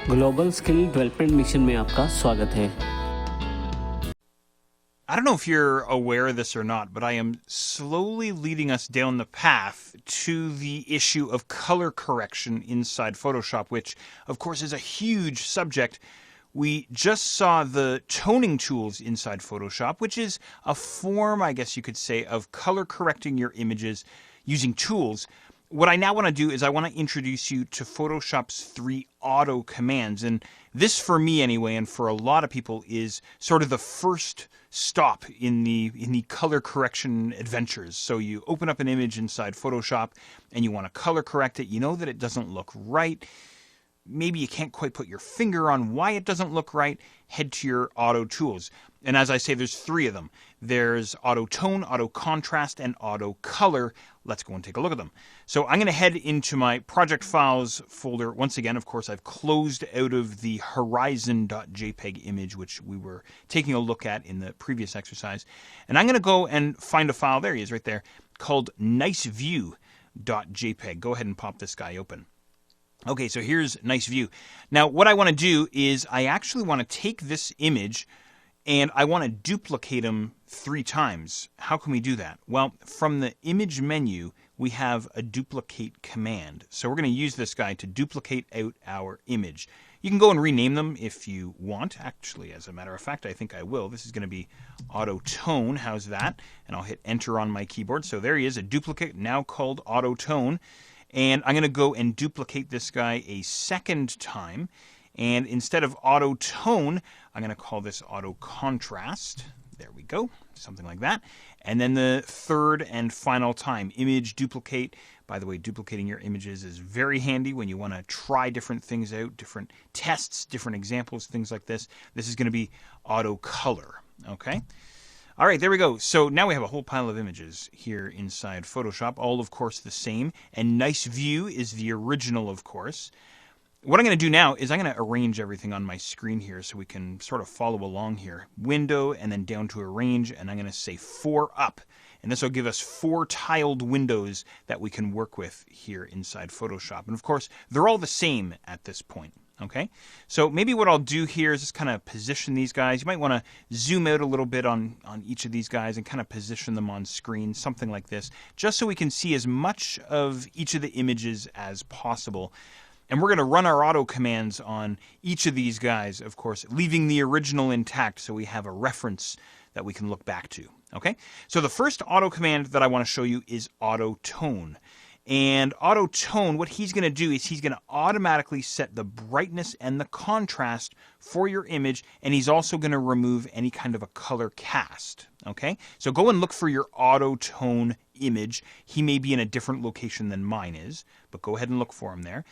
Global skill development mission में आपका स्वागत है। I don't know if you're aware of this or not, but I am slowly leading us down the path to the issue of color correction inside Photoshop, which, of course, is a huge subject. We just saw the toning tools inside Photoshop, which is a form, I guess you could say, of color correcting your images using tools. What I now want to do is I want to introduce you to Photoshop's 3 auto commands. And this, for me anyway, and for a lot of people, is sort of the first stop in the color correction adventures. So you open up an image inside Photoshop and you want to color correct it. You know that it doesn't look right. Maybe you can't quite put your finger on why it doesn't look right. Head to your auto tools. And as I say, there's 3 of them. There's auto tone, auto contrast, and auto color. Let's go and take a look at them. So I'm going to head into my project files folder. Once again, of course, I've closed out of the horizon.jpg image, which we were taking a look at in the previous exercise. And I'm going to go and find a file, there he is right there, called niceview.jpg. Go ahead and pop this guy open. Okay, so here's nice view. Now, what I want to do is I actually want to take this image and I want to duplicate them 3 times. How can we do that? Well, from the image menu, we have a duplicate command. So we're going to use this guy to duplicate out our image. You can go and rename them if you want. Actually, as a matter of fact, I think I will. This is going to be auto tone. How's that? And I'll hit enter on my keyboard. So there he is, a duplicate now called auto tone. And I'm going to go and duplicate this guy a second time. And instead of auto tone, I'm going to call this auto contrast. There we go, something like that. And then the third and final time, image duplicate. By the way, duplicating your images is very handy when you want to try different things out, different tests, different examples, things like this. This is going to be auto color, okay? All right, there we go. So now we have a whole pile of images here inside Photoshop, all, of course, the same. And nice view is the original, of course. What I'm going to do now is I'm going to arrange everything on my screen here so we can sort of follow along here. Window and then down to arrange, and I'm going to say 4 up. And this will give us 4 tiled windows that we can work with here inside Photoshop. And of course, they're all the same at this point. Okay, so maybe what I'll do here is just kind of position these guys. You might want to zoom out a little bit on each of these guys and kind of position them on screen, something like this, just so we can see as much of each of the images as possible. And we're going to run our auto commands on each of these guys, of course, leaving the original intact so we have a reference that we can look back to. Okay, so the first auto command that I want to show you is auto tone. And auto tone, what he's going to do is he's going to automatically set the brightness and the contrast for your image, and he's also going to remove any kind of a color cast. Okay, so go and look for your auto tone image. He may be in a different location than mine is, but go ahead and look for him there.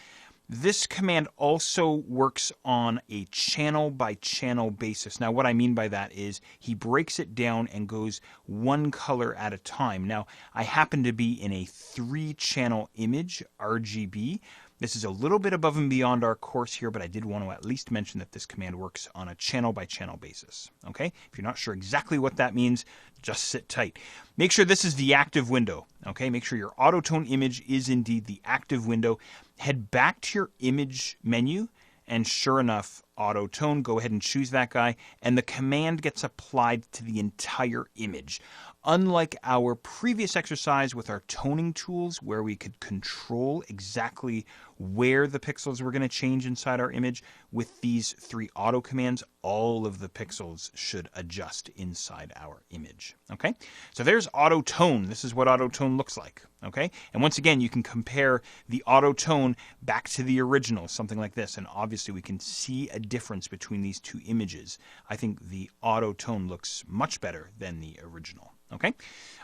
This command also works on a channel by channel basis. Now, what I mean by that is he breaks it down and goes 1 color at a time. Now, I happen to be in a 3-channel image, RGB. This is a little bit above and beyond our course here, but I did want to at least mention that this command works on a channel by channel basis. Okay? If you're not sure exactly what that means, just sit tight. Make sure this is the active window. Okay? Make sure your auto tone image is indeed the active window. Head back to your image menu, and sure enough, auto tone, go ahead and choose that guy, and the command gets applied to the entire image. Unlike our previous exercise with our toning tools, where we could control exactly where the pixels were going to change inside our image, with these 3 auto commands, all of the pixels should adjust inside our image. Okay, so there's auto tone. This is what auto tone looks like. Okay, and once again, you can compare the auto tone back to the original, something like this, and obviously we can see a difference between these 2 images. I think the auto tone looks much better than the original. Okay, all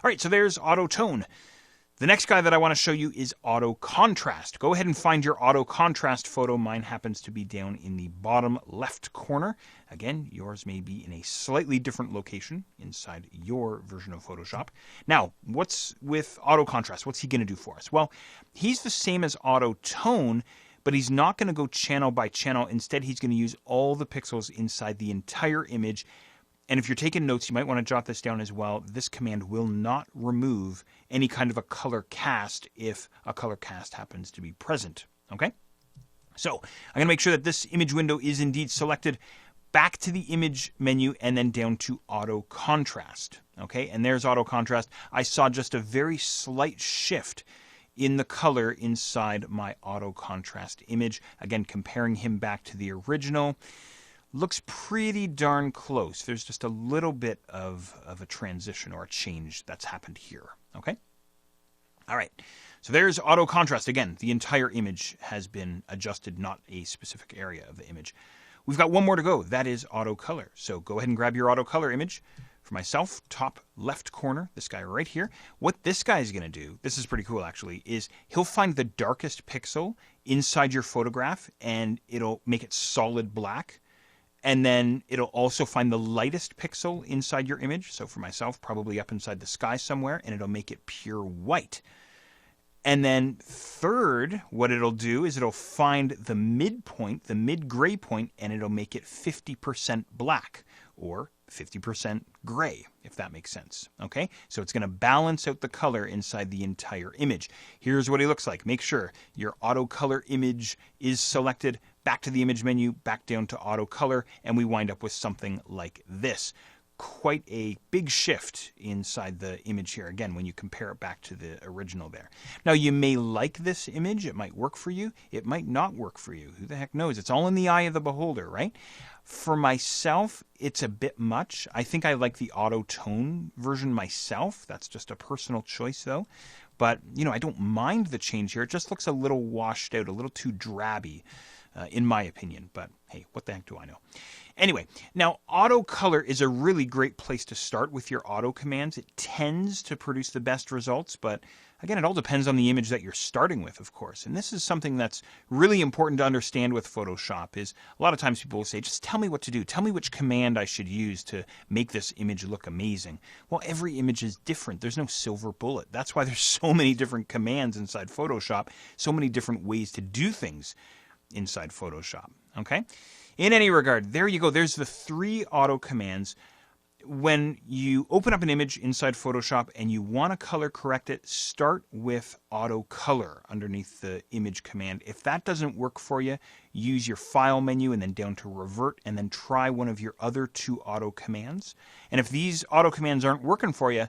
right, so there's auto tone. The next guy that I want to show you is auto contrast. Go ahead and find your auto contrast photo. Mine happens to be down in the bottom left corner. Again, yours may be in a slightly different location inside your version of Photoshop. Now, what's with auto contrast? What's he going to do for us? Well, he's the same as auto tone, but he's not going to go channel by channel. Instead, he's going to use all the pixels inside the entire image. And if you're taking notes, you might want to jot this down as well. This command will not remove any kind of a color cast if a color cast happens to be present. Okay? So I'm going to make sure that this image window is indeed selected. Back to the image menu and then down to auto contrast. Okay, and there's auto contrast. I saw just a very slight shift in the color inside my auto contrast image. Again, comparing him back to the original. Looks pretty darn close. There's just a little bit of a transition or a change that's happened here. Okay? All right. So there's auto contrast. Again, the entire image has been adjusted, not a specific area of the image. We've got one more to go. That is auto color. So go ahead and grab your auto color image. For myself, top left corner, this guy right here. What this guy is going to do, this is pretty cool actually, is he'll find the darkest pixel inside your photograph and it'll make it solid black. And then it'll also find the lightest pixel inside your image. So for myself, probably up inside the sky somewhere, and it'll make it pure white. And then third, what it'll do is it'll find the midpoint, the mid-gray point, and it'll make it 50% black or 50% gray, if that makes sense. Okay? So it's going to balance out the color inside the entire image. Here's what he looks like. Make sure your auto color image is selected. Back to the image menu, back down to auto color, and we wind up with something like this. Quite a big shift inside the image here, again, when you compare it back to the original there. Now, you may like this image. It might work for you. It might not work for you. Who the heck knows? It's all in the eye of the beholder, right? For myself, it's a bit much. I think I like the auto tone version myself. That's just a personal choice, though. But, I don't mind the change here. It just looks a little washed out, a little too drabby, in my opinion. But, hey, what the heck do I know? Anyway, now auto color is a really great place to start with your auto commands. It tends to produce the best results, but again, it all depends on the image that you're starting with, of course. And this is something that's really important to understand with Photoshop is a lot of times people will say, just tell me what to do. Tell me which command I should use to make this image look amazing. Well, every image is different. There's no silver bullet. That's why there's so many different commands inside Photoshop, so many different ways to do things inside Photoshop. Okay? In any regard, there you go. There's the 3 auto commands. When you open up an image inside Photoshop and you want to color correct it, start with auto color underneath the image command. If that doesn't work for you, use your file menu and then down to revert and then try one of your other 2 auto commands. And if these auto commands aren't working for you,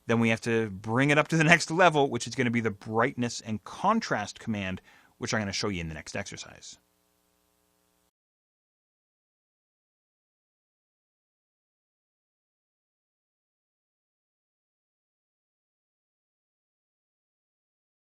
then we have to bring it up to the next level, which is going to be the brightness and contrast command, which I'm going to show you in the next exercise.